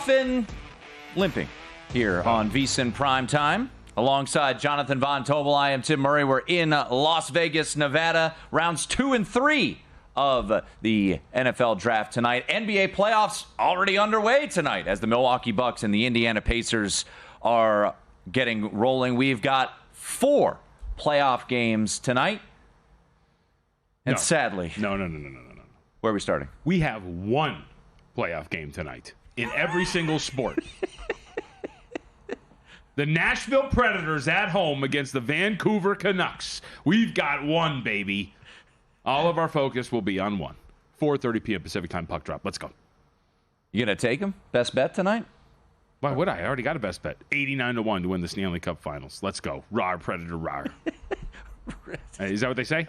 Coffin limping here on VSiN PrimeTime. Alongside Jonathan Von Tobel, I am Tim Murray. We're in Las Vegas, Nevada. Rounds 2 and 3 of the NFL draft tonight. NBA playoffs already underway tonight as the Milwaukee Bucks and the Indiana Pacers are getting rolling. We've got 4 playoff games tonight. And sadly... No. Where are we starting? We have 1 playoff game tonight in every single sport. The Nashville Predators at home against the Vancouver Canucks. We've got 1, baby. All of our focus will be on 1. 4:30 p.m. Pacific time puck drop. Let's go. You going to take him? Best bet tonight? Why would I? I already got a best bet. 89-1 to win the Stanley Cup Finals. Let's go. Rawr, Predator, rawr. Hey, is that what they say?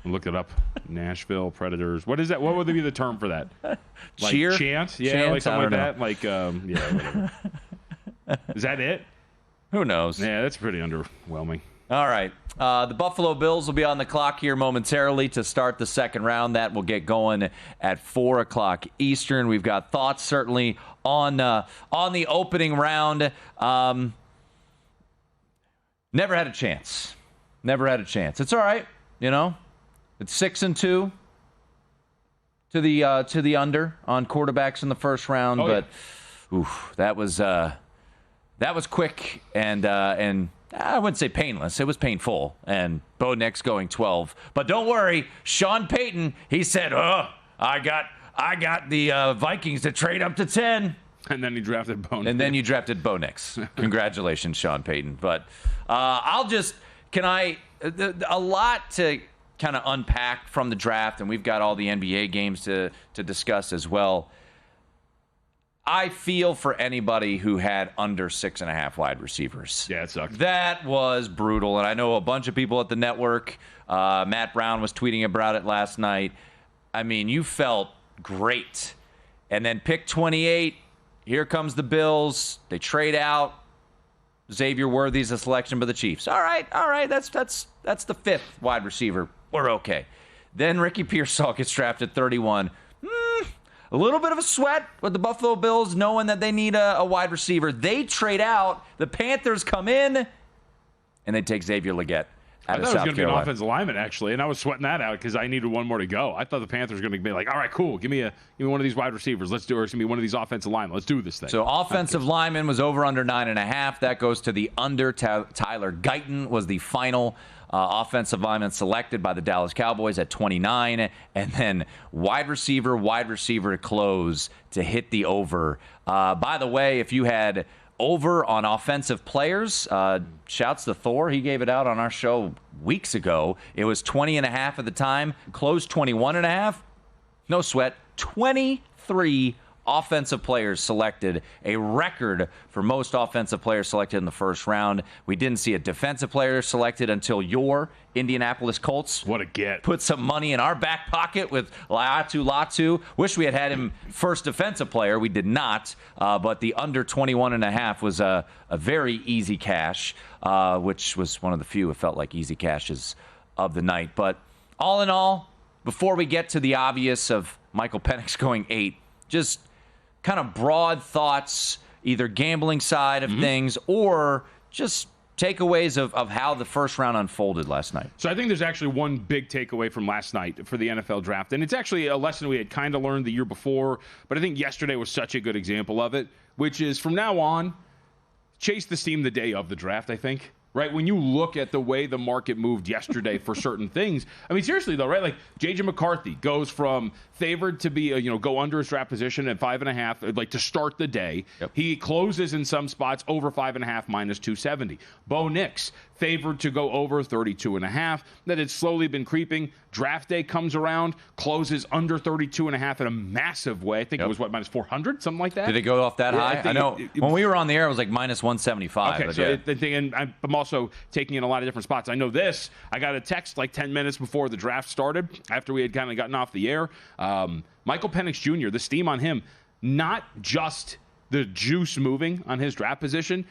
Look it up. Nashville Predators. What is that? What would be the term for that? Like cheer? Chant? Yeah, Chant? like something like that. Like, yeah, whatever. Is that it? Who knows? Yeah, that's pretty underwhelming. All right. The Buffalo Bills will be on the clock here momentarily to start the second round. That will get going at 4 o'clock Eastern. We've got thoughts certainly on the opening round. Never had a chance. It's all right, you know. It's 6-2 to the under on quarterbacks in the first round, but that was quick and I wouldn't say painless. It was painful. And Bo Nix going 12. But don't worry, Sean Payton, he said, I got the Vikings to trade up to 10. And then he drafted Bo Nix. And then you drafted Bo Nix. Congratulations, Sean Payton. But a lot to kind of unpack from the draft, and we've got all the NBA games to discuss as well. I feel for anybody who had under 6.5 wide receivers. Yeah, it sucked. That was brutal, and I know a bunch of people at the network. Matt Brown was tweeting about it last night. I mean, you felt great. And then pick 28, here comes the Bills. They trade out. Xavier Worthy's a selection by the Chiefs. All right, that's the 5th wide receiver. We're okay. Then Ricky Pearsall gets drafted 31. A little bit of a sweat with the Buffalo Bills knowing that they need a wide receiver. They trade out. The Panthers come in, and they take Xavier Legette out of South Carolina. I thought it was going to be an offensive lineman, actually, and I was sweating that out because I needed one more to go. I thought the Panthers were going to be like, all right, cool, give me one of these wide receivers. Let's do it. Or it's going to be one of these offensive linemen. Let's do this thing. So offensive lineman was over under 9.5. That goes to the under. Tyler Guyton was the final offensive lineman selected by the Dallas Cowboys at 29, and then wide receiver to close to hit the over. By the way, if you had over on offensive players, shouts to Thor. He gave it out on our show weeks ago. It was 20.5 at the time, closed 21.5. No sweat. 23 offensive players selected, a record for most offensive players selected in the first round. We didn't see a defensive player selected until your Indianapolis Colts. What a get. Put some money in our back pocket with Latu. Wish we had him first defensive player. We did not, but the under 21.5 was a very easy cash, which was one of the few, it felt like, easy cashes of the night. But all in all, before we get to the obvious of Michael Penix going 8, just kind of broad thoughts, either gambling side of things or just takeaways of how the first round unfolded last night. So I think there's actually one big takeaway from last night for the NFL draft, and it's actually a lesson we had kind of learned the year before, but I think yesterday was such a good example of it, which is from now on, chase the steam the day of the draft, I think. Right, when you look at the way the market moved yesterday for certain things, I mean, seriously though, right? Like J.J. McCarthy goes from favored to be, go under his draft position at 5.5, like to start the day. Yep. He closes in some spots over 5.5 minus 270. Bo Nix favored to go over 32.5. That it's slowly been creeping. Draft day comes around, closes under 32.5 in a massive way. I think it was minus 400, something like that. Did it go off that high? I know when we were on the air, it was like minus 175. Okay, so the thing, and I'm also taking in a lot of different spots. I know this. I got a text like 10 minutes before the draft started, after we had kind of gotten off the air. Michael Penix Jr., the steam on him, not just the juice moving on his draft position,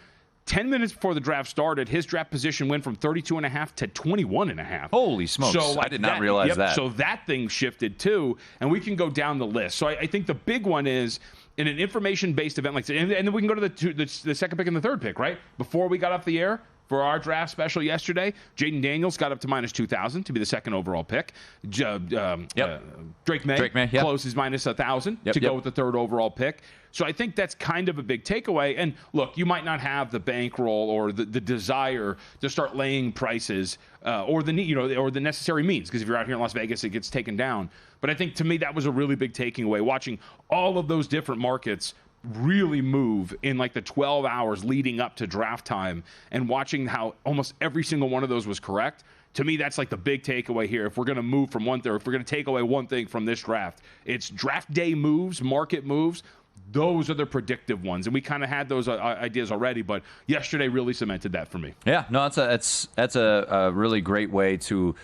10 minutes before the draft started, his draft position went from 32.5 to 21.5. Holy smokes. So I did not realize that. So that thing shifted too, and we can go down the list. So I think the big one is in an information-based event like this, and then we can go to the second pick and the third pick, right? Before we got off the air, for our draft special yesterday, Jaden Daniels got up to minus 2,000 to be the second overall pick. Drake May closes minus 1,000 to go with the third overall pick. So I think that's kind of a big takeaway. And look, you might not have the bankroll or the desire to start laying prices or the need, or the necessary means, because if you're out here in Las Vegas, it gets taken down. But I think to me that was a really big takeaway, watching all of those different markets really move in like the 12 hours leading up to draft time and watching how almost every single one of those was correct. To me, that's like the big takeaway here. If we're going to move from if we're going to take away one thing from this draft, it's draft day moves, market moves. Those are the predictive ones. And we kind of had those ideas already, but yesterday really cemented that for me. Yeah, no, that's a really great way to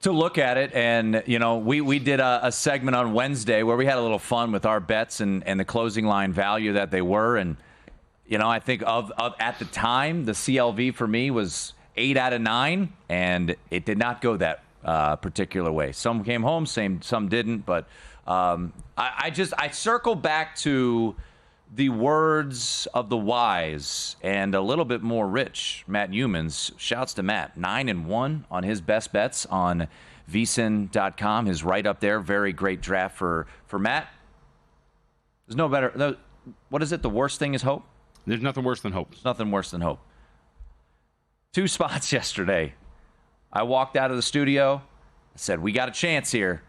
look at it. And, we did a segment on Wednesday where we had a little fun with our bets and the closing line value that they were. And, I think of at the time, the CLV for me was 8 out of 9, and it did not go that particular way. Some came home, some didn't. But I circle back to the words of the wise and a little bit more rich, Matt Humans. Shouts to Matt. 9-1 on his best bets on VSiN.com. His right up there. Very great draft for Matt. There's no better. What is it? The worst thing is hope? There's nothing worse than hope. There's nothing worse than hope. 2 spots yesterday. I walked out of the studio. I said, we got a chance here.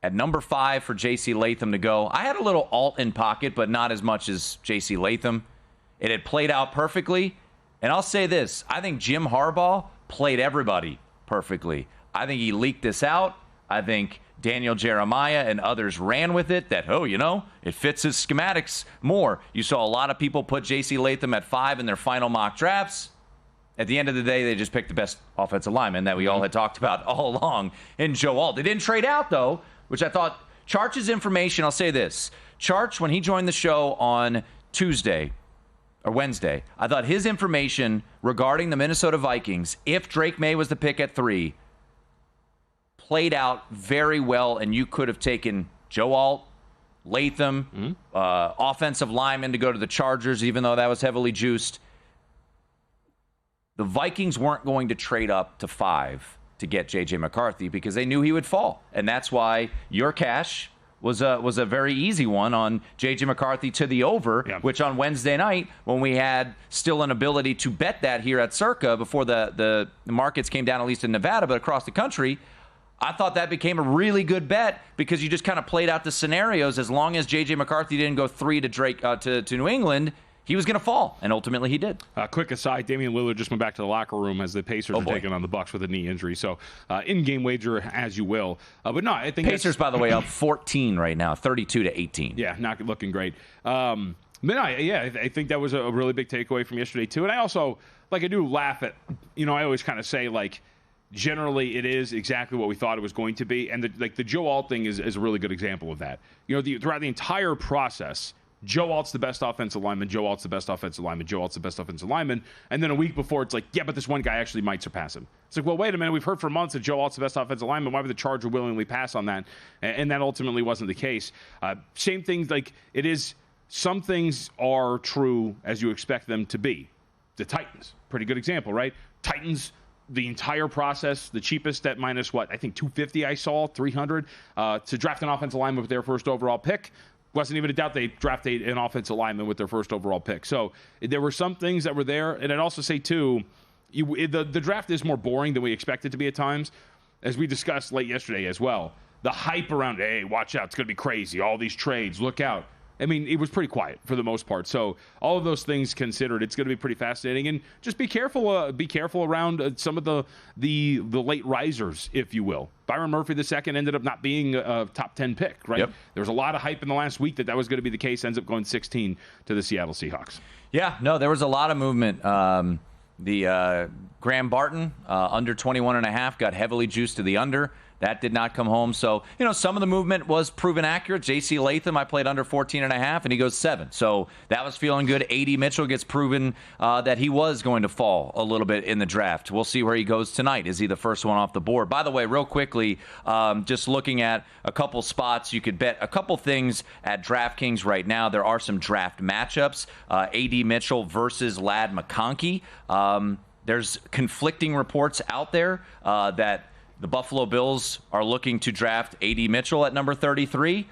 At number 5 for J.C. Latham to go. I had a little alt in pocket, but not as much as J.C. Latham. It had played out perfectly. And I'll say this. I think Jim Harbaugh played everybody perfectly. I think he leaked this out. I think Daniel Jeremiah and others ran with it that, it fits his schematics more. You saw a lot of people put J.C. Latham at 5 in their final mock drafts. At the end of the day, they just picked the best offensive lineman that we all had talked about all along in Joe Alt. They didn't trade out, though, which I thought Charch's information, I'll say this. Charch, when he joined the show on Tuesday or Wednesday, I thought his information regarding the Minnesota Vikings, if Drake May was the pick at 3, played out very well, and you could have taken Joe Alt, Latham, offensive lineman to go to the Chargers, even though that was heavily juiced. The Vikings weren't going to trade up to 5 to get J.J. McCarthy because they knew he would fall. And that's why your cash was a very easy one on J.J. McCarthy to the over, which on Wednesday night, when we had still an ability to bet that here at Circa before the markets came down, at least in Nevada, but across the country, I thought that became a really good bet because you just kind of played out the scenarios. As long as J.J. McCarthy didn't go 3 to Drake to New England, he was going to fall, and ultimately he did. Quick aside, Damian Lillard just went back to the locker room as the Pacers are taking on the Bucks with a knee injury. So in-game wager as you will. But no, I think Pacers, by the way, up 14 right now, 32-18. Yeah, not looking great. But no, I think that was a really big takeaway from yesterday, too. And I also, I do laugh at, I always kind of say, generally it is exactly what we thought it was going to be. And the Joe Alt thing is a really good example of that. Throughout the entire process, Joe Alt's the best offensive lineman, Joe Alt's the best offensive lineman, Joe Alt's the best offensive lineman. And then a week before, it's but this one guy actually might surpass him. It's well, wait a minute. We've heard for months that Joe Alt's the best offensive lineman. Why would the Charger willingly pass on that? And that ultimately wasn't the case. Same things, it is, some things are true as you expect them to be. The Titans, pretty good example, right? Titans, the entire process, the cheapest at minus I think 250 I saw, 300, to draft an offensive lineman with their first overall pick. Wasn't even a doubt they drafted an offensive lineman with their first overall pick. So there were some things that were there. And I'd also say, too, the draft is more boring than we expect it to be at times, as we discussed late yesterday as well. The hype around, hey, watch out, it's going to be crazy. All these trades, look out. I mean, it was pretty quiet for the most part. So all of those things considered, it's going to be pretty fascinating. And just be careful around some of the late risers, if you will. Byron Murphy II ended up not being a top 10 pick, right? Yep. There was a lot of hype in the last week that was going to be the case. Ends up going 16 to the Seattle Seahawks. Yeah, no, there was a lot of movement. The Graham Barton, under 21.5, got heavily juiced to the under. That did not come home. So, some of the movement was proven accurate. J.C. Latham, I played under 14.5, and he goes 7. So that was feeling good. A.D. Mitchell gets proven that he was going to fall a little bit in the draft. We'll see where he goes tonight. Is he the first one off the board? By the way, real quickly, just looking at a couple spots, you could bet a couple things at DraftKings right now. There are some draft matchups. A.D. Mitchell versus Ladd McConkey. There's conflicting reports out there that the Buffalo Bills are looking to draft A.D. Mitchell at number 33.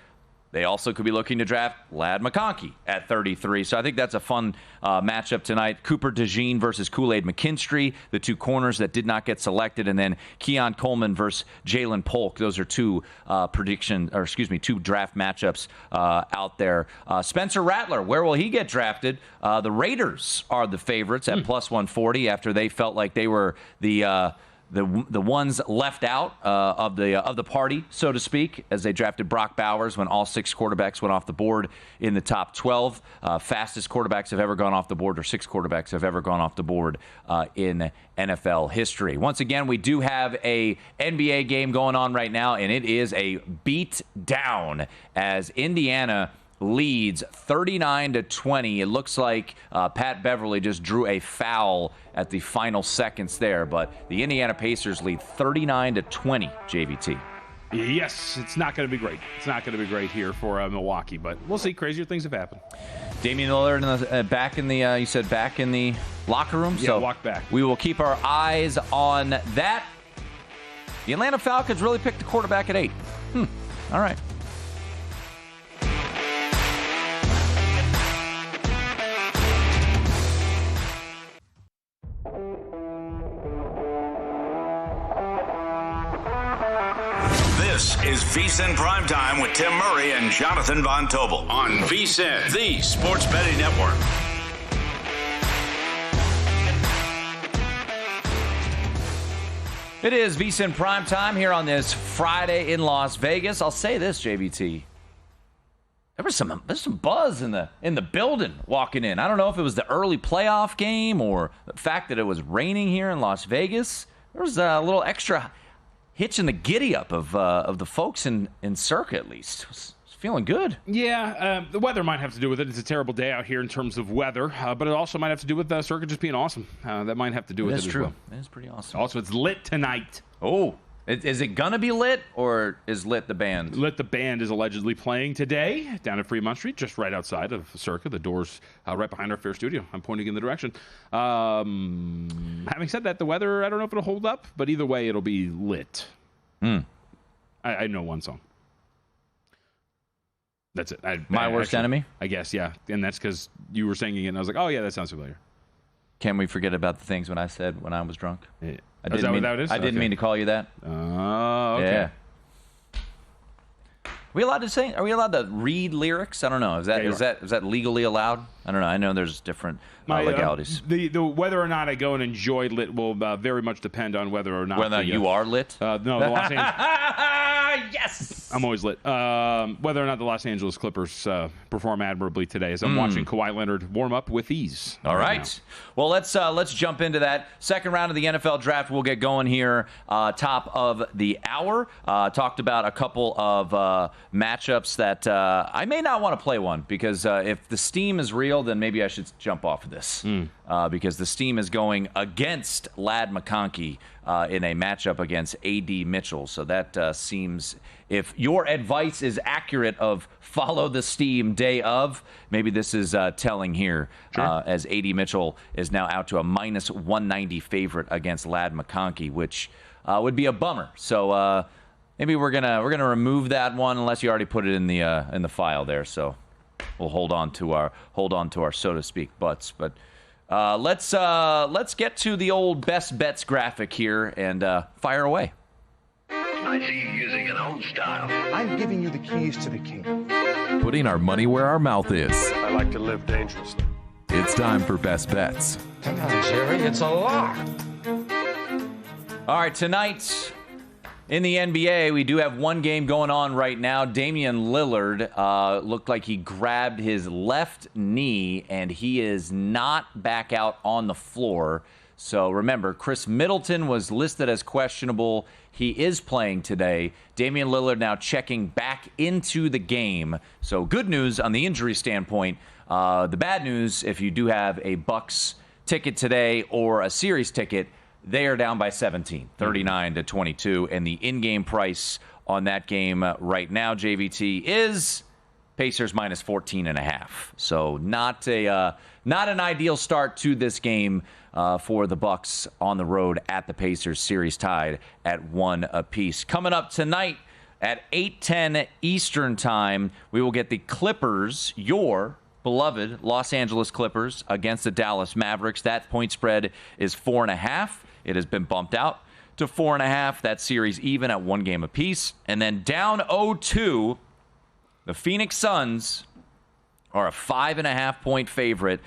They also could be looking to draft Ladd McConkey at 33. So I think that's a fun matchup tonight. Cooper DeJean versus Kool-Aid McKinstry, the two corners that did not get selected. And then Keon Coleman versus Jalen Polk. Those are two two draft matchups out there. Spencer Rattler, where will he get drafted? The Raiders are the favorites at plus 140 after they felt like they were the ones left out of the party, so to speak, as they drafted Brock Bowers when all 6 quarterbacks went off the board in the top 12. Fastest quarterbacks have ever gone off the board, or 6 quarterbacks have ever gone off the board in NFL history. Once again, we do have a NBA game going on right now, and it is a beat down as Indiana leads 39-20. It looks like Pat Beverly just drew a foul at the final seconds there, but the Indiana Pacers lead 39-20, JVT. Yes, it's not going to be great. It's not going to be great here for Milwaukee, but we'll see. Crazier things have happened. Damian Lillard back in the, you said back in the locker room? Yeah, so walk back. We will keep our eyes on that. The Atlanta Falcons really picked the quarterback at 8. All right. This is VSiN PrimeTime with Tim Murray and Jonathan Von Tobel on VSiN, the Sports Betting Network. It is VSiN PrimeTime here on this Friday in Las Vegas. I'll say this, JBT. There's some buzz in the building walking in. I don't know if it was the early playoff game or the fact that it was raining here in Las Vegas. There was a little extra hitch in the giddy-up of the folks in Circa, at least. It's feeling good. Yeah, the weather might have to do with it. It's a terrible day out here in terms of weather, but it also might have to do with Circa just being awesome. That might have to do with it as true. well. That is pretty awesome. Also, it's lit tonight. Oh, is it going to be lit, or is Lit the band? Lit the band is allegedly playing today down at Fremont Street, just right outside of Circa. The door's right behind our fair studio. I'm pointing in the direction. Having said that, the weather, I don't know if it'll hold up, but either way, it'll be lit. I know one song. That's it. My Worst Enemy? I guess, yeah. And that's because you were singing it, and I was like, oh, yeah, that sounds familiar. Can we forget about the things when I said when I was drunk? Yeah. I didn't mean to call you that. Oh, okay. Yeah. Are we allowed to sing? Are we allowed to read lyrics? I don't know. Is that legally allowed? I don't know. I know there's different legalities. The whether or not I go and enjoy Lit will very much depend on whether or not you are lit. No, the Los Angeles. Yes, I'm always lit. Whether or not the Los Angeles Clippers perform admirably today, as I'm watching Kawhi Leonard warm up with ease. All right. Well, let's jump into that second round of the NFL draft. We'll get going here. Top of the hour. Talked about a couple of matchups that I may not want to play one because if the steam is real, then maybe I should jump off of this because the steam is going against Ladd McConkey in a matchup against A.D. Mitchell. So that seems, if your advice is accurate of follow the steam day of, maybe this is telling here. Sure. As A.D. Mitchell is now out to a minus 190 favorite against Ladd McConkey, which would be a bummer. So maybe we're gonna remove that one unless you already put it in the file there. So we'll hold on to our so to speak butts. But let's get to the old best bets graphic here and fire away. I see you using an old style. I'm giving you the keys to the kingdom. Putting our money where our mouth is. I like to live dangerously. It's time for Best Bets. Come on, Jerry, it's a lock. All right, tonight in the NBA, we do have one game going on right now. Damian Lillard looked like he grabbed his left knee, and he is not back out on the floor. So remember, Chris Middleton was listed as questionable. He is playing today. Damian Lillard now checking back into the game. So good news on the injury standpoint. The bad news, if you do have a Bucks ticket today or a series ticket, they are down by 17, 39-22. And the in-game price on that game right now, JVT, is Pacers minus 14.5. So not an ideal start to this game for the Bucks on the road at the Pacers, series tied at 1 apiece. Coming up tonight at 8:10 Eastern time, we will get the Clippers, your beloved Los Angeles Clippers, against the Dallas Mavericks. That point spread is 4.5. It has been bumped out to 4.5. That series even at 1 game apiece. And then down 0-2, the Phoenix Suns are a 5.5-point favorite.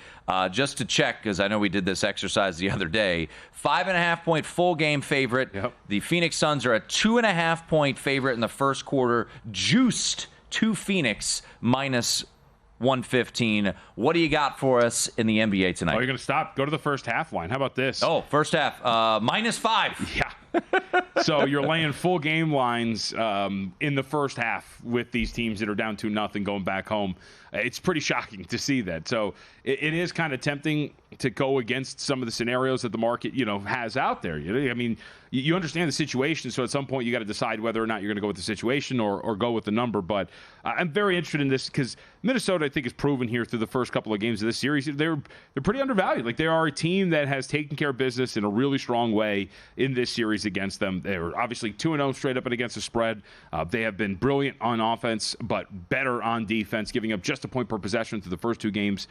Just to check, because I know we did this exercise the other day, 5.5-point full game favorite. Yep. The Phoenix Suns are a 2.5-point favorite in the first quarter, juiced to Phoenix minus 115. What do you got for us in the NBA tonight? Oh, you're going to stop? Go to the first half line. How about this? Oh, first half. -5. Yeah. So you're laying full game lines in the first half with these teams that are down 2-0 going back home. It's pretty shocking to see that. So it is kind of tempting to go against some of the scenarios that the market, has out there. I mean, you understand the situation, so at some point you got to decide whether or not you're going to go with the situation or go with the number. But I'm very interested in this because Minnesota, I think, has proven here through the first couple of games of this series they're pretty undervalued. Like, they are a team that has taken care of business in a really strong way in this series against them. They were obviously 2-0 straight up and against the spread. They have been brilliant on offense, but better on defense, giving up just a point per possession through the first 2 games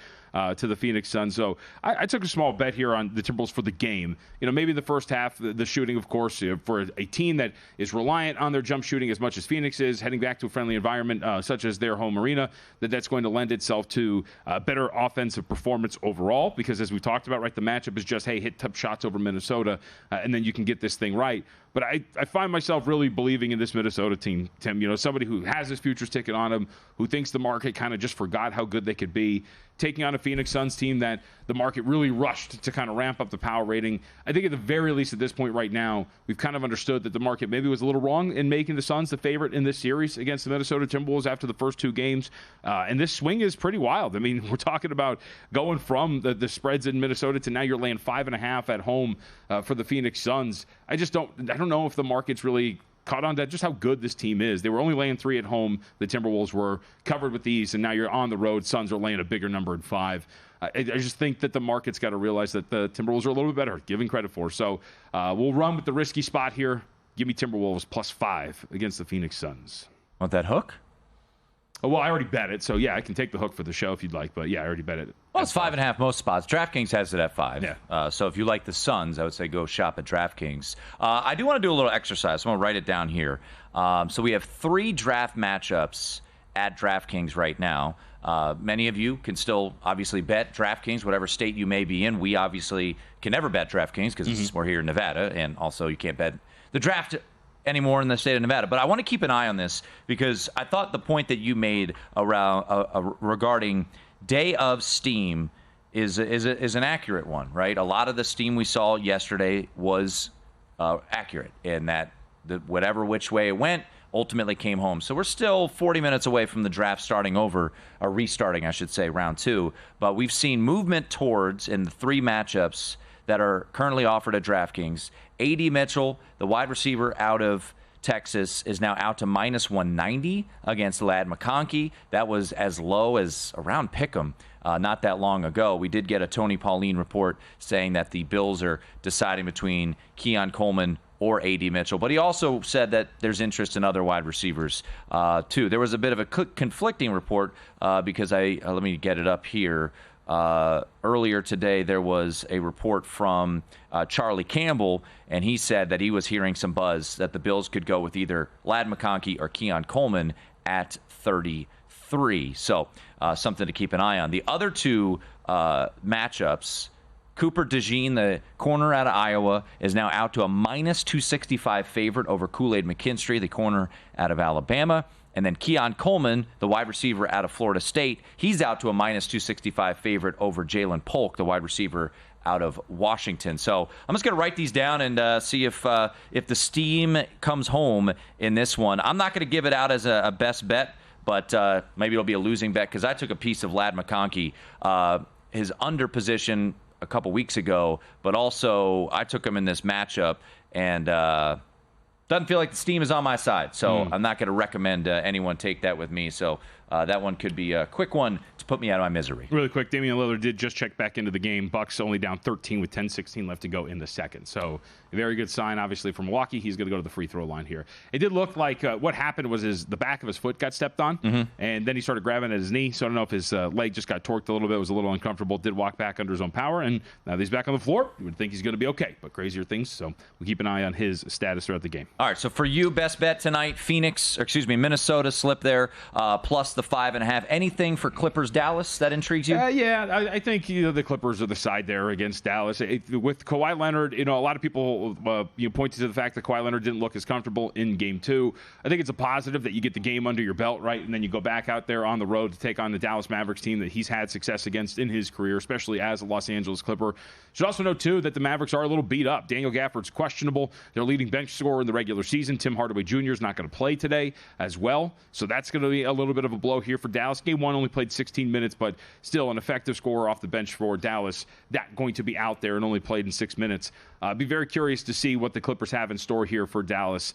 to the Phoenix Suns. So I took a small bet here on the Timberwolves for the game. Maybe the first half, the shooting, of course, for a team that is reliant on their jump shooting as much as Phoenix is, heading back to a friendly environment such as their home arena, that's going to lend itself to better offensive performance overall. Because as we talked about, right, the matchup is just, hey, hit tough shots over Minnesota, and then you can get this thing right. But I find myself really believing in this Minnesota team, Tim. Somebody who has his futures ticket on him, who thinks the market kind of just forgot how good they could be, taking on a Phoenix Suns team that the market really rushed to kind of ramp up the power rating. I think at the very least at this point right now, we've kind of understood that the market maybe was a little wrong in making the Suns the favorite in this series against the Minnesota Timberwolves after the first 2 games. And this swing is pretty wild. I mean, we're talking about going from the spreads in Minnesota to now you're laying 5.5 at home for the Phoenix Suns. I don't know if the market's really caught on to just how good this team is. They were only laying 3 at home. The Timberwolves were covered with these, and now you're on the road. Suns are laying a bigger number at 5. I just think that the market's got to realize that the Timberwolves are a little bit better, giving credit for. So we'll run with the risky spot here. Give me Timberwolves +5 against the Phoenix Suns. Want that hook? Oh, well, I already bet it, so yeah, I can take the hook for the show if you'd like. But yeah, I already bet it. Well, it's 5.5 most spots. DraftKings has it at 5. Yeah. So if you like the Suns, I would say go shop at DraftKings. I do want to do a little exercise. I'm going to write it down here. So we have 3 draft matchups at DraftKings right now. Many of you can still obviously bet DraftKings, whatever state you may be in. We obviously can never bet DraftKings because we're here in Nevada, and also you can't bet the draft anymore in the state of Nevada. But I want to keep an eye on this because I thought the point that you made around regarding day of steam is an accurate one, right? A lot of the steam we saw yesterday was accurate in that whatever which way it went ultimately came home. So we're still 40 minutes away from the draft starting over, or restarting, I should say, round 2. But we've seen movement towards, in the 3 matchups that are currently offered at DraftKings, A.D. Mitchell, the wide receiver out of Texas, is now out to -190 against Ladd McConkey. That was as low as around Pick'em not that long ago. We did get a Tony Pauline report saying that the Bills are deciding between Keon Coleman or A.D. Mitchell. But he also said that there's interest in other wide receivers, too. There was a bit of a conflicting report because let me get it up here. Earlier today, there was a report from Charlie Campbell, and he said that he was hearing some buzz that the Bills could go with either Ladd McConkey or Keon Coleman at 33. So something to keep an eye on. The other 2 matchups, Cooper DeJean, the corner out of Iowa, is now out to a -265 favorite over Kool-Aid McKinstry, the corner out of Alabama. And then Keon Coleman, the wide receiver out of Florida State, he's out to a -265 favorite over Jalen Polk, the wide receiver out of Washington. So I'm just going to write these down and see if the steam comes home in this one. I'm not going to give it out as a best bet, but maybe it'll be a losing bet because I took a piece of Ladd McConkey, his under position a couple weeks ago, but also I took him in this matchup, and doesn't feel like the steam is on my side. So I'm not going to recommend anyone take that with me. So that one could be a quick one to put me out of my misery. Really quick, Damian Lillard did just check back into the game. Bucks only down 13 with 10:16 left to go in the second. So a very good sign, obviously, from Milwaukee. He's going to go to the free throw line here. It did look like what happened was the back of his foot got stepped on, and then he started grabbing at his knee. So I don't know if his leg just got torqued a little bit. It was a little uncomfortable. Did walk back under his own power, and now that he's back on the floor, you would think he's going to be okay. But crazier things, so we'll keep an eye on his status throughout the game. All right, so for you, best bet tonight, Minnesota slip there, plus the 5.5. Anything for Clippers-Dallas that intrigues you? I think the Clippers are the side there against Dallas. With Kawhi Leonard, a lot of people pointed to the fact that Kawhi Leonard didn't look as comfortable in Game 2. I think it's a positive that you get the game under your belt, right, and then you go back out there on the road to take on the Dallas Mavericks team that he's had success against in his career, especially as a Los Angeles Clipper. Should also note, too, that the Mavericks are a little beat up. Daniel Gafford's questionable. Their leading bench scorer in the regular season, Tim Hardaway Jr., is not going to play today as well. So that's going to be a little bit of a blow here for Dallas. Game 1 only played 16 minutes, but still an effective scorer off the bench for Dallas. That going to be out there and only played in 6 minutes. Be very curious to see what the Clippers have in store here for Dallas.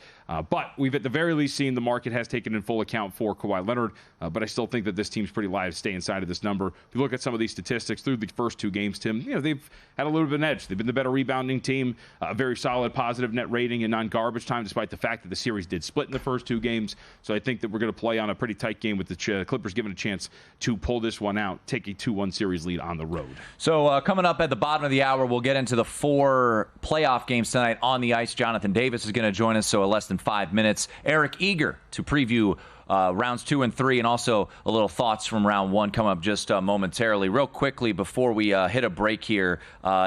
But we've at the very least seen the market has taken in full account for Kawhi Leonard. But I still think that this team's pretty live to stay inside of this number. If you look at some of these statistics through the first 2 games, Tim, they've had a little bit of an edge. They've been the better rebounding team, a very solid positive net rating and non-garbage time, despite the fact that the series did split in the first 2 games. So I think that we're going to play on a pretty tight game with the Clippers given a chance to pull this one out, take a 2-1 series lead on the road. So coming up at the bottom of the hour, we'll get into the 4 playoff games tonight on the ice. Jonathan Davis is going to join us, so in less than 5 minutes. Eric eager to preview rounds 2 and 3, and also a little thoughts from round 1 come up just momentarily. Real quickly before we hit a break here,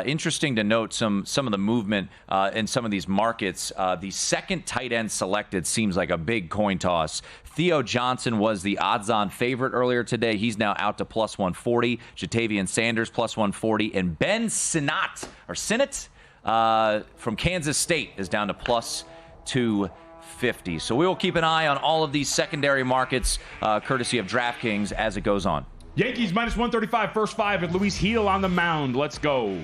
interesting to note some of the movement in some of these markets. The second tight end selected seems like a big coin toss. Theo Johnson was the odds-on favorite earlier today. He's now out to plus 140. Jatavian Sanders plus 140, and Ben Sinnott from Kansas State is down to plus 250. So we will keep an eye on all of these secondary markets, courtesy of DraftKings, as it goes on. Yankees minus 135, first 5 with Luis Gil on the mound. Let's go.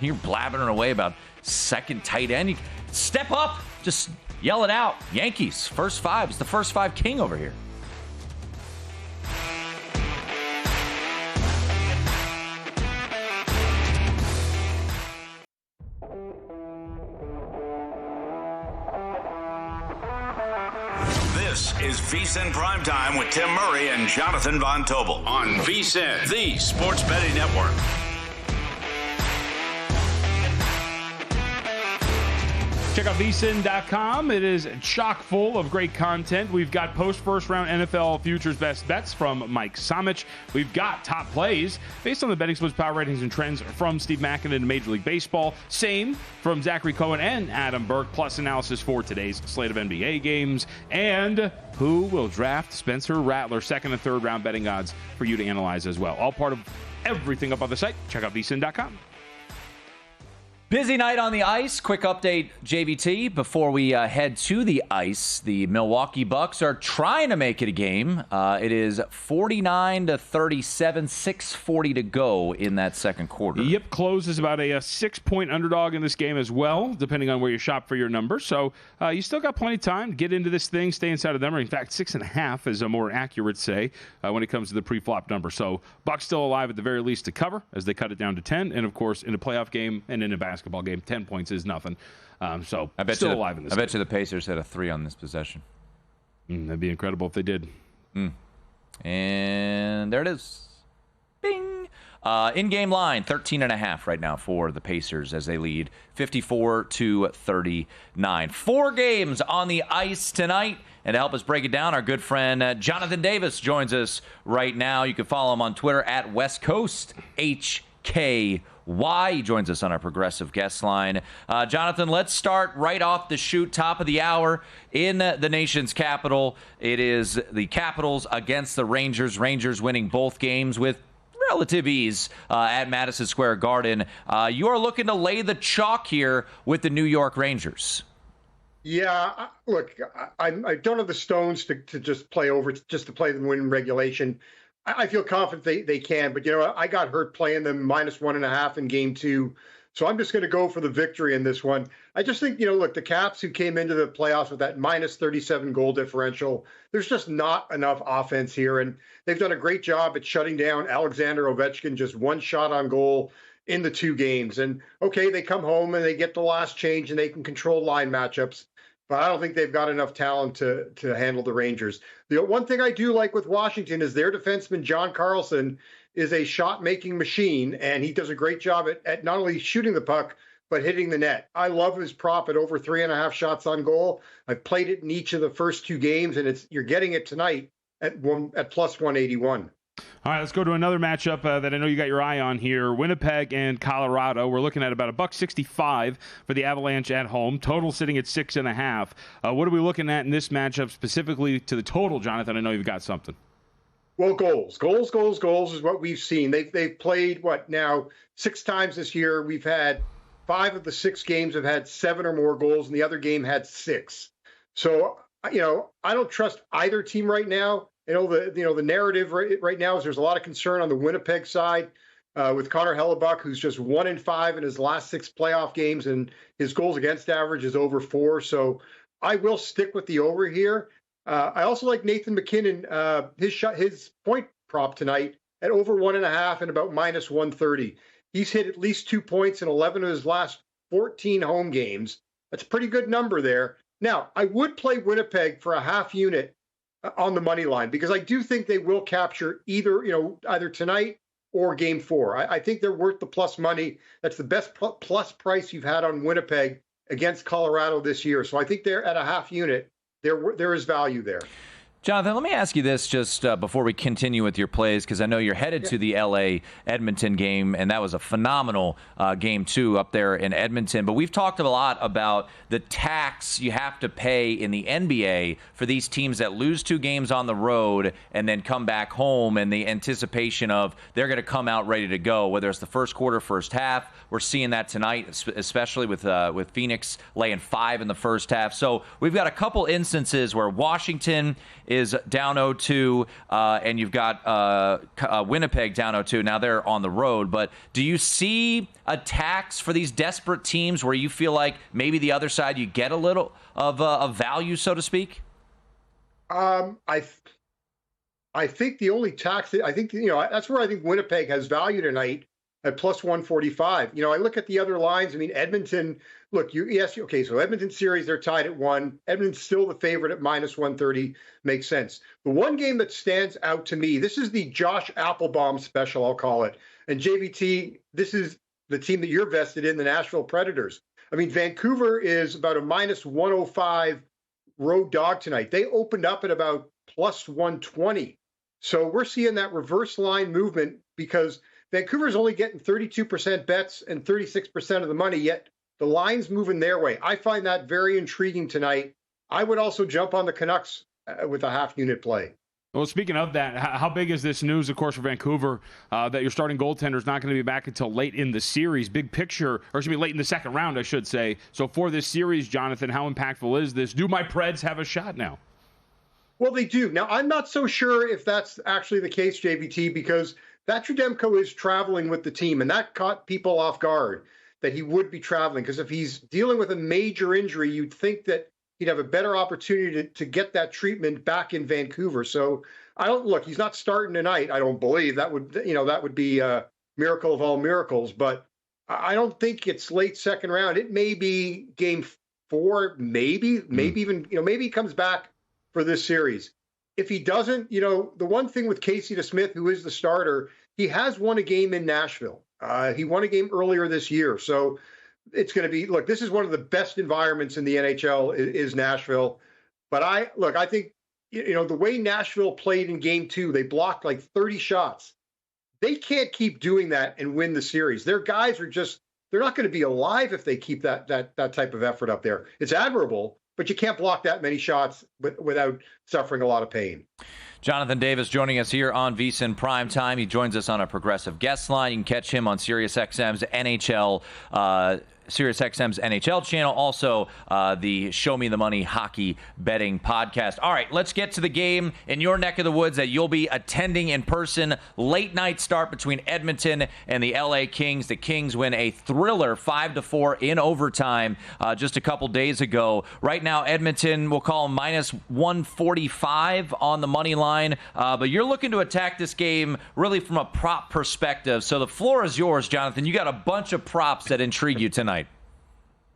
You're blabbering away about second tight end. Step up. Just yell it out. Yankees, first 5. It's the first 5 king over here. This is VSiN Primetime with Tim Murray and Jonathan Von Tobel on VSiN, the Sports Betting Network. Check out VSiN.com. It is chock full of great content. We've got post-first round NFL futures best bets from Mike Somich. We've got top plays based on the betting splits, power ratings, and trends from Steve Mackin in Major League Baseball. Same from Zachary Cohen and Adam Burke, plus analysis for today's slate of NBA games. And who will draft Spencer Rattler, second and third round betting odds for you to analyze as well. All part of everything up on the site. Check out VSiN.com. Busy night on the ice. Quick update, JVT, before we head to the ice. The Milwaukee Bucks are trying to make it a game. It is 49-37, 6:40 to go in that second quarter. Yep, close is about a 6-point underdog in this game as well, depending on where you shop for your number. So you still got plenty of time to get into this thing, stay inside of them. In fact, 6.5 is a more accurate say when it comes to the pre-flop number. So Bucks still alive at the very least to cover as they cut it down to 10. And, of course, in a playoff game and in a basketball game, 10 points is nothing. So I bet still alive in this game. I bet you the Pacers had a 3 on this possession. That'd be incredible if they did. And there it is. Bing. In-game line, 13.5 right now for the Pacers as they lead 54-39. 4 games on the ice tonight. And to help us break it down, our good friend Jonathan Davis joins us right now. You can follow him on Twitter at West Coast HKY. He joins us on our progressive guest line. Jonathan, let's start right off the chute, top of the hour in the nation's capital. It is the Capitals against the Rangers. Rangers winning both games with relative ease at Madison Square Garden. You are looking to lay the chalk here with the New York Rangers. Yeah, look, I don't have the stones to just play over, just to play them win regulation. I feel confident they can, but I got hurt playing them -1.5 in game 2. So I'm just going to go for the victory in this one. I just think, look, the Caps who came into the playoffs with that -37 goal differential, there's just not enough offense here. And they've done a great job at shutting down Alexander Ovechkin, just one shot on goal in the 2 games. And okay, they come home and they get the last change and they can control line matchups. But I don't think they've got enough talent to handle the Rangers. The one thing I do like with Washington is their defenseman, John Carlson, is a shot-making machine, and he does a great job at not only shooting the puck, but hitting the net. I love his prop at over 3.5 shots on goal. I've played it in each of the first 2 games, and you're getting it tonight at +181. All right, let's go to another matchup that I know you got your eye on here. Winnipeg and Colorado. We're looking at about $1.65 for the Avalanche at home. Total sitting at 6.5. What are we looking at in this matchup specifically to the total, Jonathan? I know you've got something. Well, goals is what we've seen. They've played, 6 times this year. We've had 5 of the 6 games have had 7 or more goals, and the other game had 6. So, I don't trust either team right now. The narrative right now is there's a lot of concern on the Winnipeg side with Connor Hellebuck, who's just 1-5 in his last 6 playoff games, and his goals against average is over 4. So I will stick with the over here. I also like Nathan McKinnon, his point prop tonight at over 1.5 and about -130. He's hit at least 2 points in 11 of his last 14 home games. That's a pretty good number there. Now, I would play Winnipeg for a half unit on the money line because I do think they will capture either tonight or game 4. I think they're worth the plus money. That's the best plus price you've had on Winnipeg against Colorado this year. So I think they're at a half unit. There is value there. Jonathan, let me ask you this just before we continue with your plays, because I know you're headed to the LA-Edmonton game, and that was a phenomenal game, too, up there in Edmonton. But we've talked a lot about the tax you have to pay in the NBA for these teams that lose 2 games on the road and then come back home, and the anticipation of they're going to come out ready to go, whether it's the first quarter, first half. We're seeing that tonight, especially with Phoenix laying 5 in the first half. So we've got a couple instances where Washington is down 0-2, and you've got Winnipeg down 0-2. Now they're on the road, but do you see a tax for these desperate teams where you feel like maybe the other side you get a little of value, so to speak? I think the only tax that that's where I think Winnipeg has value tonight at +145. I look at the other lines. I mean, Edmonton. Look, so Edmonton series, they're tied at 1. Edmonton's still the favorite at -130. Makes sense. The one game that stands out to me, this is the Josh Applebaum special, I'll call it. And JVT, this is the team that you're vested in, the Nashville Predators. I mean, Vancouver is about a -105 road dog tonight. They opened up at about +120. So we're seeing that reverse line movement because Vancouver's only getting 32% bets and 36% of the money, yet the line's moving their way. I find that very intriguing tonight. I would also jump on the Canucks with a half unit play. Well, speaking of that, how big is this news, of course, for Vancouver, that your starting goaltender is not going to be back until late in the series? Big picture, or excuse me, late in the second round, I should say. So for this series, Jonathan, how impactful is this? Do my Preds have a shot now? Well, they do. Now, I'm not so sure if that's actually the case, JVT, because Vatrudemko is traveling with the team, and that caught people off guard that he would be traveling. Because if he's dealing with a major injury, you'd think that he'd have a better opportunity to get that treatment back in Vancouver. So he's not starting tonight. I don't believe that would be a miracle of all miracles, but I don't think it's late second round. It may be game 4, maybe even, maybe he comes back for this series. If he doesn't, the one thing with Casey DeSmith, who is the starter, he has won a game in Nashville. He won a game earlier this year. So it's going to be, this is one of the best environments in the NHL is Nashville. But I think, the way Nashville played in game 2, they blocked like 30 shots. They can't keep doing that and win the series. Their guys they're not going to be alive if they keep that type of effort up there. It's admirable, but you can't block that many shots without suffering a lot of pain. Jonathan Davis joining us here on VSiN Primetime. He joins us on a progressive guest line. You can catch him on SiriusXM's NHL channel, also the Show Me the Money hockey betting podcast. All right, let's get to the game in your neck of the woods that you'll be attending in person. Late night start between Edmonton and the LA Kings. The Kings win a thriller 5-4 in overtime just a couple days ago. Right now, Edmonton, we'll call them minus 145 on the money line, but you're looking to attack this game really from a prop perspective. So the floor is yours, Jonathan. You got a bunch of props that intrigue you tonight.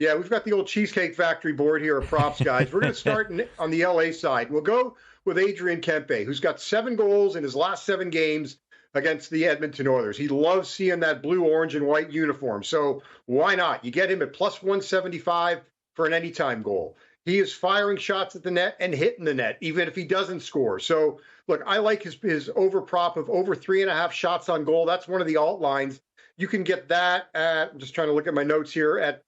Yeah, we've got the old Cheesecake Factory board here of props, guys. We're going to start on the LA side. We'll go with Adrian Kempe, who's got 7 goals in his last 7 games against the Edmonton Oilers. He loves seeing that blue, orange, and white uniform. So why not? You get him at plus 175 for an anytime goal. He is firing shots at the net and hitting the net, even if he doesn't score. So, look, I like his over prop of over 3.5 shots on goal. That's one of the alt lines. You can get that at, I'm just trying to look at my notes here, at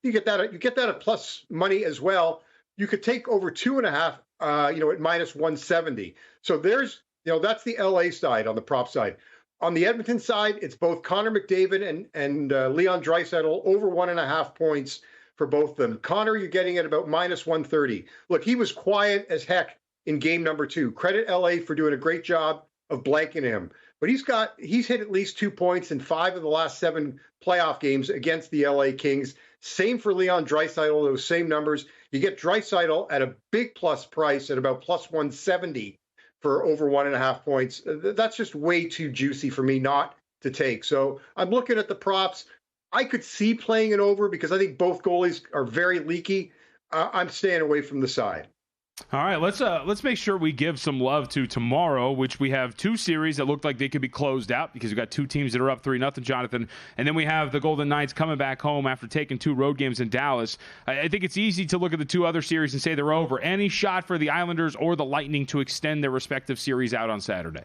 you get that at plus money as well. You could take over 2.5 at minus 170. So there's, that's the LA side on the prop side. On the Edmonton side, it's both Connor McDavid and Leon Draisaitl over 1.5 points for both of them. Connor, you're getting at about minus 130. Look, he was quiet as heck in game number 2. Credit LA for doing a great job of blanking him. But he's hit at least 2 points in 5 of the last 7 playoff games against the LA Kings. Same for Leon Draisaitl, those same numbers. You get Draisaitl at a big plus price at about plus 170 for over 1.5 points. That's just way too juicy for me not to take. So I'm looking at the props. I could see playing it over because I think both goalies are very leaky. I'm staying away from the side. All right, let's make sure we give some love to tomorrow, which we have 2 series that look like they could be closed out because we've got 2 teams that are up 3-0, Jonathan. And then we have the Golden Knights coming back home after taking 2 road games in Dallas. I think it's easy to look at the 2 other series and say they're over. Any shot for the Islanders or the Lightning to extend their respective series out on Saturday?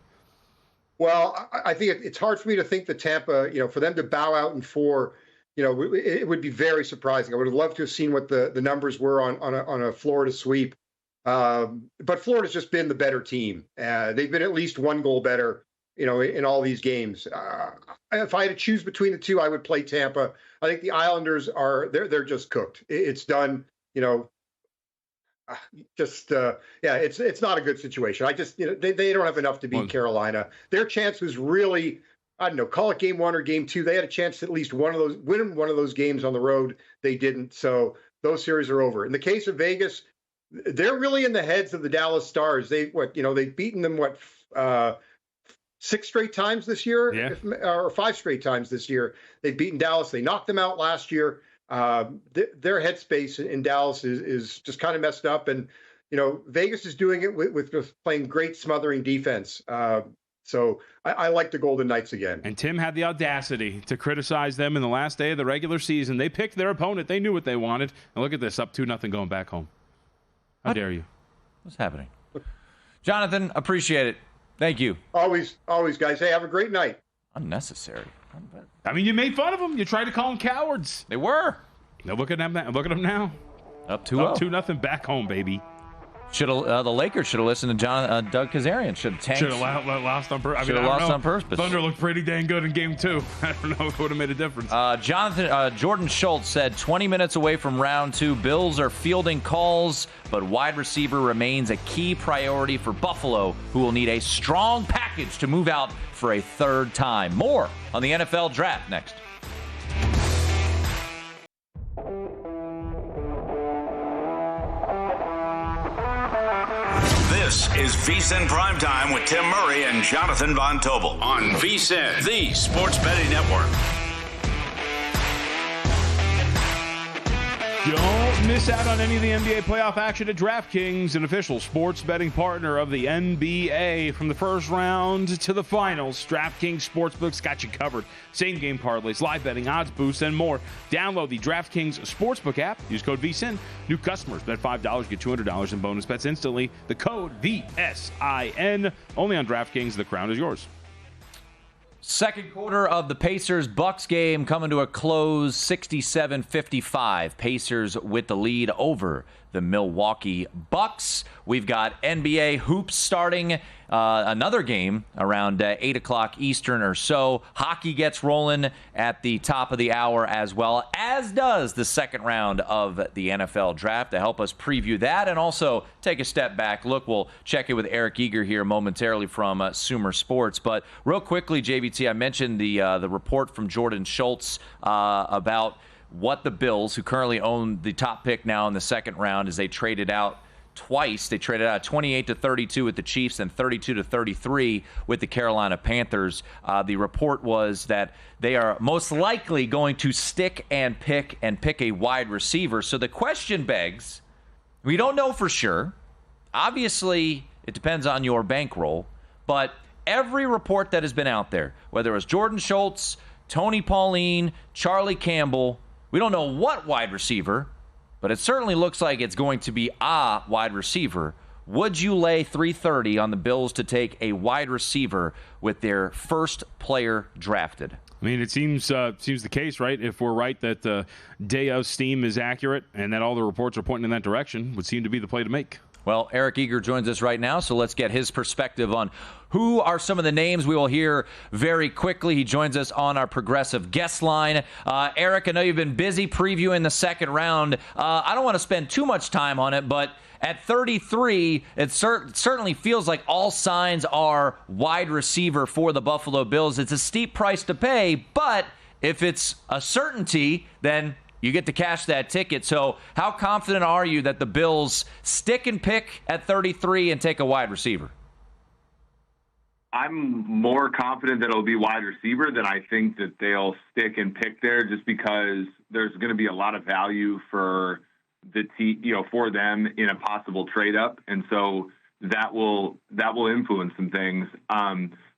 Well, I think it's hard for me to think that Tampa, for them to bow out in 4, it would be very surprising. I would have loved to have seen what the numbers were on a Florida sweep. But Florida's just been the better team. They've been at least 1 goal better, in all these games. If I had to choose between the 2, I would play Tampa. I think the Islanders they're just cooked. It's done, it's not a good situation. I just, they don't have enough to beat Carolina. Their chance was really, I don't know, call it game 1 or game 2. They had a chance to at least win one of those games on the road. They didn't. So those series are over. In the case of Vegas, they're really in the heads of the Dallas Stars. They've beaten them 6 straight times this year, or 5 straight times this year. They've beaten Dallas. They knocked them out last year. Their headspace in Dallas is just kind of messed up, and Vegas is doing it with just playing great smothering defense. So I like the Golden Knights again. And Tim had the audacity to criticize them in the last day of the regular season. They picked their opponent. They knew what they wanted. And look at this, up 2-0 going back home. How dare you? What's happening? Jonathan, appreciate it. Thank you. Always, guys. Hey, have a great night. Unnecessary. I mean, you made fun of them. You tried to call them cowards. They were. Now look at them. Look at them now. Up 2-0. Up 2-0 back home, baby. The Lakers should have listened to Doug Kazarian. Should have tanked. Should have lost on purpose. Should have lost on purpose. Thunder looked pretty dang good in game 2. I don't know if it would have made a difference. Jordan Schultz said 20 minutes away from round 2. Bills are fielding calls, but wide receiver remains a key priority for Buffalo, who will need a strong package to move out for a 3rd time. More on the NFL Draft next. This is VSiN Primetime with Tim Murray and Jonathan Von Tobel on VSiN, the Sports Betting Network. Don't miss out on any of the NBA playoff action at DraftKings, an official sports betting partner of the NBA. From the first round to the finals, DraftKings Sportsbook's got you covered. Same game parlays, live betting, odds boosts, and more. Download the DraftKings Sportsbook app. Use code VSiN. New customers bet $5, get $200 in bonus bets instantly. The code VSIN. Only on DraftKings. The crown is yours. Second quarter of the Pacers-Bucks game coming to a close, 67-55. Pacers with the lead over the the Milwaukee Bucks. We've got NBA hoops starting. Another game around 8 o'clock Eastern or so. Hockey gets rolling at the top of the hour as well, as does the second round of the NFL draft. To help us preview that and also take a step back look, we'll check in with Eric Eager here momentarily from Sumer Sports. But real quickly, JVT, I mentioned the report from Jordan Schultz about what the Bills, who currently own the top pick now in the second round, as they traded out twice. They traded out 28-32 with the Chiefs and 32-33 with the Carolina Panthers. The report was that they are most likely going to stick and pick a wide receiver. So the question begs, we don't know for sure. Obviously, it depends on your bankroll, but every report that has been out there, whether it was Jordan Schultz, Tony Pauline, Charlie Campbell, we don't know what wide receiver, but it certainly looks like it's going to be a wide receiver. Would you lay $330 on the Bills to take a wide receiver with their first player drafted? I mean, it seems the case, right? If we're right that the day of steam is accurate and that all the reports are pointing in that direction, would seem to be the play to make. Well, Eric Eager joins us right now, so let's get his perspective on who are some of the names we will hear very quickly. He joins us on our progressive guest line. Eric, I know you've been busy previewing the second round. I don't want to spend too much time on it, but at 33, it certainly feels like all signs are wide receiver for the Buffalo Bills. It's a steep price to pay, but if it's a certainty, then you get to cash that ticket. So how confident are you that the Bills stick and pick at 33 and take a wide receiver? I'm more confident that it'll be wide receiver than I think that they'll stick and pick there, just because there's going to be a lot of value for for them in a possible trade up. And so that will influence some things.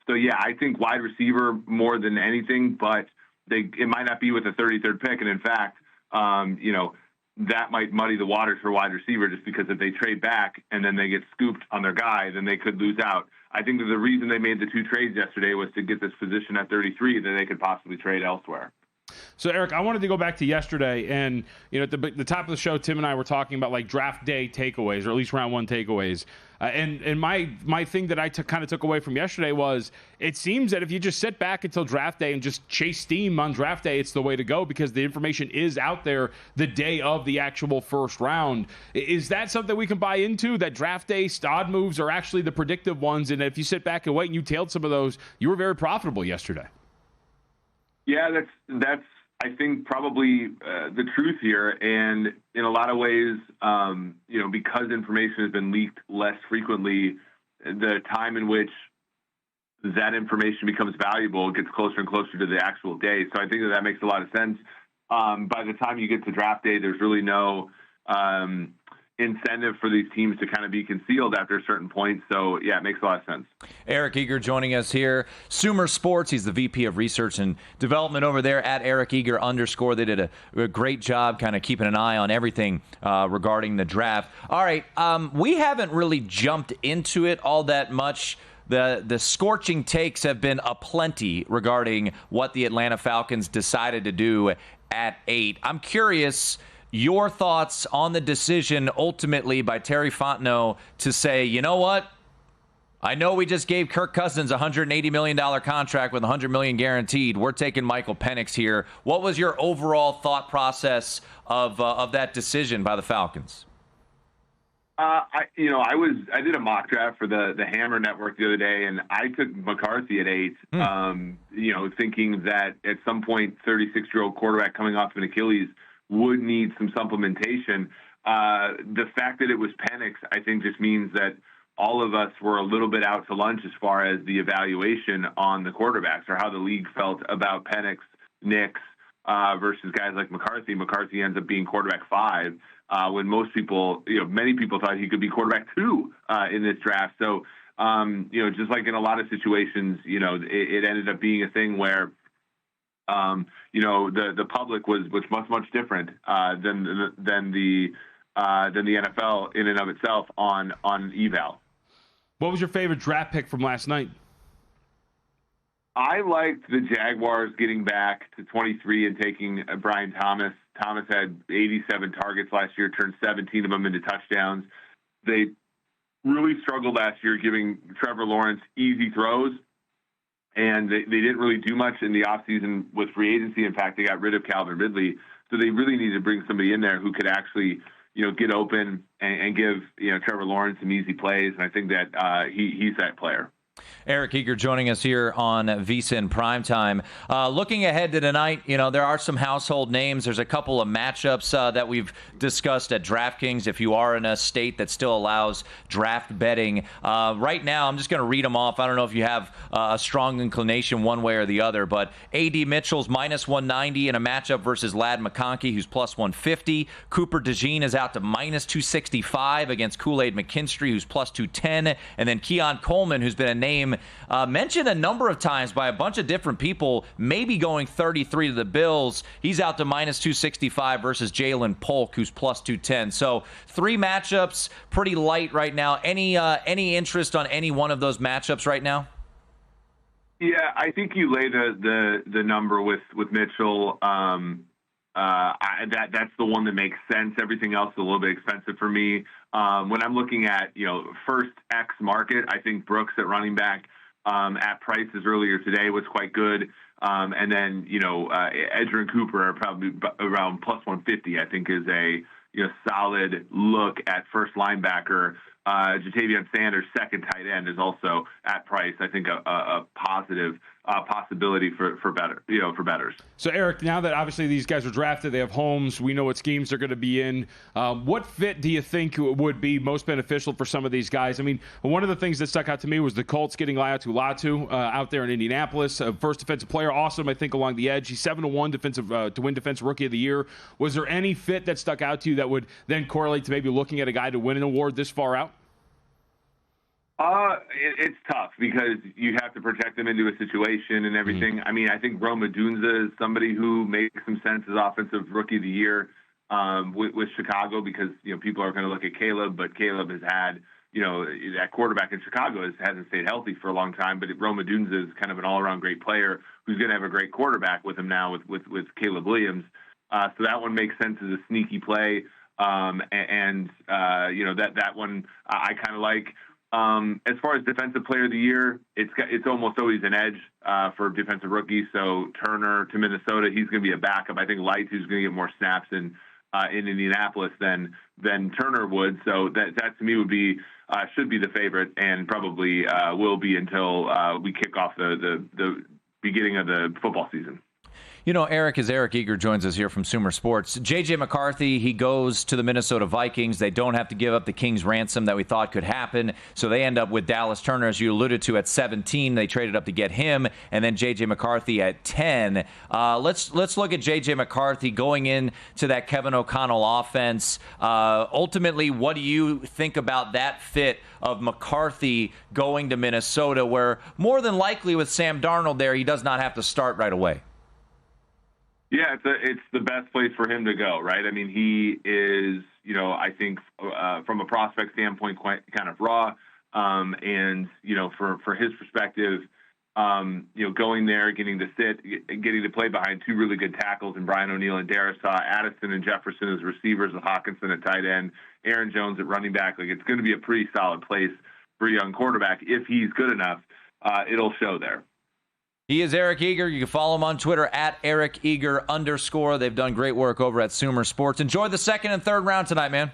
So yeah, I think wide receiver more than anything, but it might not be with the 33rd pick. And in fact, that might muddy the waters for wide receiver, just because if they trade back and then they get scooped on their guy, then they could lose out. I think that the reason they made the two trades yesterday was to get this position at 33 that they could possibly trade elsewhere. So, Eric, I wanted to go back to yesterday, and at the top of the show, Tim and I were talking about like draft day takeaways, or at least round one takeaways. And my thing that I kind of took away from yesterday was, it seems that if you just sit back until draft day and just chase steam on draft day, it's the way to go, because the information is out there the day of the actual first round. Is that something we can buy into, that draft day odd moves are actually the predictive ones? And if you sit back and wait and you tailed some of those, you were very profitable yesterday. Yeah, that's I think probably the truth here, and in a lot of ways, because information has been leaked less frequently, the time in which that information becomes valuable gets closer and closer to the actual day. So I think that makes a lot of sense. By the time you get to draft day, there's really no incentive for these teams to kind of be concealed after a certain point. So, yeah, it makes a lot of sense. Eric Eager joining us here. Sumer Sports, he's the VP of Research and Development over there at Eric Eager _. They did a great job kind of keeping an eye on everything regarding the draft. All right, we haven't really jumped into it all that much. The scorching takes have been aplenty regarding what the Atlanta Falcons decided to do at 8. I'm curious your thoughts on the decision ultimately by Terry Fontenot to say, you know what? I know we just gave Kirk Cousins a $180 million contract with $100 million guaranteed. We're taking Michael Penix here. What was your overall thought process of that decision by the Falcons? I did a mock draft for the Hammer Network the other day, and I took McCarthy at 8, thinking that at some point 36-year-old quarterback coming off of an Achilles would need some supplementation. The fact that it was Penix, I think, just means that all of us were a little bit out to lunch as far as the evaluation on the quarterbacks, or how the league felt about Penix, Nix, versus guys like McCarthy. McCarthy ends up being quarterback 5, when most people, many people thought he could be quarterback 2 in this draft. So, just like in a lot of situations, it ended up being a thing where the public was much different than the NFL in and of itself on eval. What was your favorite draft pick from last night? I liked the Jaguars getting back to 23 and taking Brian Thomas Thomas had 87 targets last year, turned 17 of them into touchdowns. They really struggled last year giving Trevor Lawrence easy throws, and they didn't really do much in the offseason with free agency. In fact, they got rid of Calvin Ridley, so they really need to bring somebody in there who could actually, get open and give, Trevor Lawrence some easy plays, and I think that he's that player. Eric Eager joining us here on VSiN Primetime. Looking ahead to tonight, there are some household names. There's a couple of matchups that we've discussed at DraftKings. If you are in a state that still allows draft betting, right now I'm just going to read them off. I don't know if you have a strong inclination one way or the other, but A.D. Mitchell's minus 190 in a matchup versus Ladd McConkey, who's plus 150. Cooper DeJean is out to minus 265 against Kool-Aid McKinstry, who's plus 210. And then Keon Coleman, who's been a name mentioned a number of times by a bunch of different people, maybe going 33 to the Bills. He's out to minus 265 versus Jalen Polk, who's plus 210. So 3 matchups, pretty light right now. Any interest on any one of those matchups right now? Yeah, I think you lay the number with Mitchell. That's the one that makes sense. Everything else is a little bit expensive for me. When I'm looking at, first X market, I think Brooks at running back at prices earlier today was quite good. And then, Edger and Cooper are probably around plus 150, I think is a solid look at first linebacker. Jatavion Sanders, second tight end, is also at price. I think a positive possibility for bettors. So Eric, now that obviously these guys are drafted, they have homes, we know what schemes they're going to be in. What fit do you think would be most beneficial for some of these guys? I mean, one of the things that stuck out to me was the Colts getting Latu out there in Indianapolis, first defensive player, awesome. I think along the edge, he's 7-1 to win defensive rookie of the year. Was there any fit that stuck out to you that would then correlate to maybe looking at a guy to win an award this far out? It's tough because you have to protect them into a situation and everything. Mm-hmm. I mean, I think Rome Odunze is somebody who makes some sense as offensive rookie of the year with Chicago because, people are going to look at Caleb, but Caleb has had, that quarterback in Chicago hasn't stayed healthy for a long time, but Rome Odunze is kind of an all-around great player who's going to have a great quarterback with him now with Caleb Williams. So that one makes sense as a sneaky play. That one I kind of like. As far as defensive player of the year, it's almost always an edge for defensive rookies. So Turner to Minnesota, he's going to be a backup. I think Lights is going to get more snaps in Indianapolis than Turner would. So that to me would be should be the favorite and probably will be until we kick off the beginning of the football season. Eric, as Eric Eager joins us here from Sumer Sports, J.J. McCarthy, he goes to the Minnesota Vikings. They don't have to give up the King's ransom that we thought could happen, so they end up with Dallas Turner, as you alluded to, at 17. They traded up to get him, and then J.J. McCarthy at 10. Let's look at J.J. McCarthy going into that Kevin O'Connell offense. Ultimately, what do you think about that fit of McCarthy going to Minnesota, where more than likely with Sam Darnold there, he does not have to start right away? Yeah, it's the best place for him to go, right? I mean, he is, I think from a prospect standpoint, quite kind of raw. And, for his perspective, going there, getting to sit, getting to play behind 2 really good tackles in Brian O'Neill and Darisaw, Addison and Jefferson as receivers, with Hawkinson at tight end, Aaron Jones at running back. Like, it's going to be a pretty solid place for a young quarterback. If he's good enough, it'll show there. He is Eric Eager. You can follow him on Twitter at @EricEager_. They've done great work over at Sumer Sports. Enjoy the second and third round tonight, man.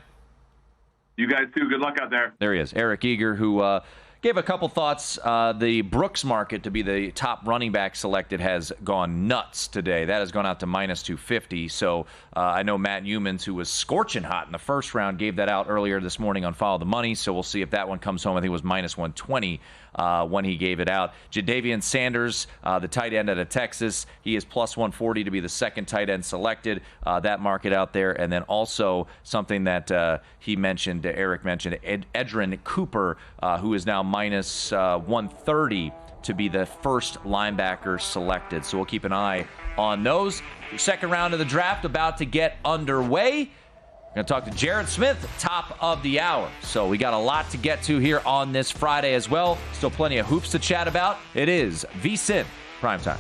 You guys too. Good luck out there. There he is, Eric Eager, who gave a couple thoughts. The Brooks market to be the top running back selected has gone nuts today. That has gone out to minus 250. So I know Matt Humans, who was scorching hot in the first round, gave that out earlier this morning on Follow the Money. So we'll see if that one comes home. I think it was minus 120 when he gave it out. Jadavian Sanders, the tight end out of Texas, he is plus 140 to be the second tight end selected. That market out there. And then also something that Eric mentioned, Edrin Cooper, who is now minus 130 to be the first linebacker selected. So we'll keep an eye on those. Your second round of the draft about to get underway. We're going to talk to Jared Smith, top of the hour. So we got a lot to get to here on this Friday as well. Still plenty of hoops to chat about. It is VSiN Primetime.